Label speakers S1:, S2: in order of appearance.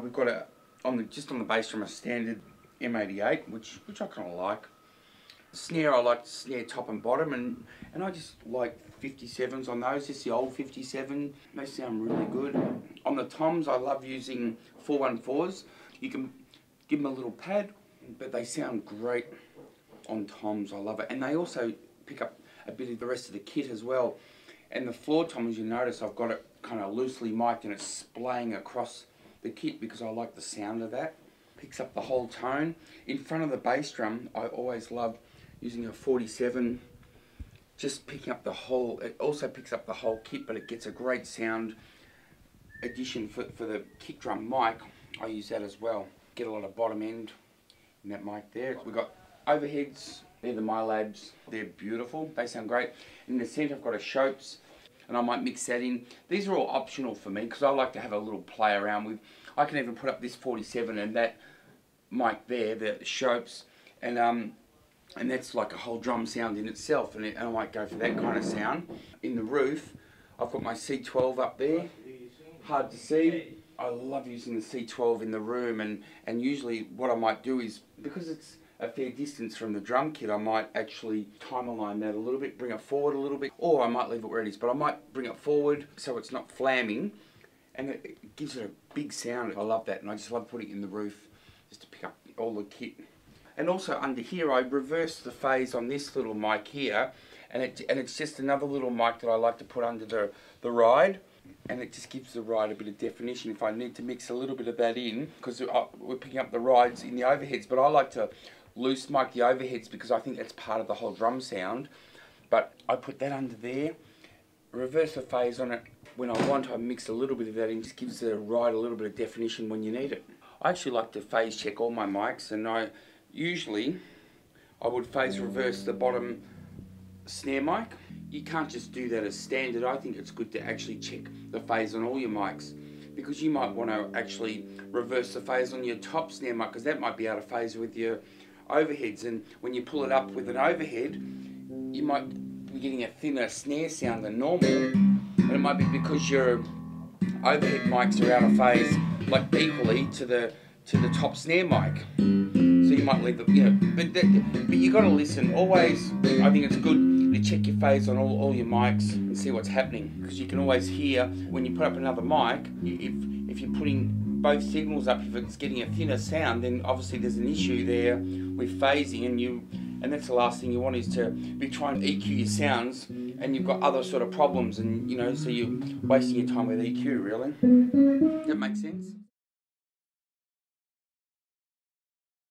S1: We've got just on the bass drum a standard M88, which I kind of like. Snare, I like snare top and bottom, and I just like 57s on those, just the old 57. They sound really good. On the toms, I love using 414s. You can give them a little pad, but they sound great on toms. I love it. And they also pick up a bit of the rest of the kit as well. And the floor tom, as you notice, I've got it kind of loosely mic'd and it's splaying across the kit because I like the sound of that. Picks up the whole tone. In front of the bass drum, I always love using a 47, just picking up the whole, it also picks up the whole kit, but it gets a great sound addition for the kick drum mic. I use that as well. Get a lot of bottom end in that mic there. We've got overheads, they're the MyLabs, they're beautiful, they sound great. In the centre I've got a Shopes, and I might mix that in. These are all optional for me because I like to have a little play around with. I can even put up this 47 and that mic there, the Shopes, and that's like a whole drum sound in itself, and I might go for that kind of sound. In the roof, I've got my C12 up there, hard to see. I love using the C12 in the room, and usually what I might do is, because it's a fair distance from the drum kit, I might actually time align that a little bit, bring it forward a little bit, or I might leave it where it is, but I might bring it forward so it's not flamming, and it gives it a big sound. I love that, and I just love putting it in the roof just to pick up all the kit. And also under here, I reverse the phase on this little mic here, and it's just another little mic that I like to put under the ride, and it just gives the ride a bit of definition if I need to mix a little bit of that in, because we're picking up the rides in the overheads, but I like to loose mic the overheads because I think that's part of the whole drum sound. But I put that under there, reverse the phase on it. When I want, I mix a little bit of that in, just gives the ride a little bit of definition when you need it. I actually like to phase check all my mics, and usually I would phase reverse the bottom snare mic. You can't just do that as standard. I think it's good to actually check the phase on all your mics, because you might want to actually reverse the phase on your top snare mic, because that might be out of phase with your overheads, and when you pull it up with an overhead, you might be getting a thinner snare sound than normal, and it might be because your overhead mics are out of phase, like equally to the top snare mic. So you might leave the, but you got to listen. Always, I think it's good to check your phase on all your mics and see what's happening, because you can always hear when you put up another mic, if you're putting both signals up, if it's getting a thinner sound, then obviously there's an issue there with phasing, and that's the last thing you want, is to be trying to EQ your sounds and you've got other sort of problems, and so you're wasting your time with EQ, really. Does that make sense?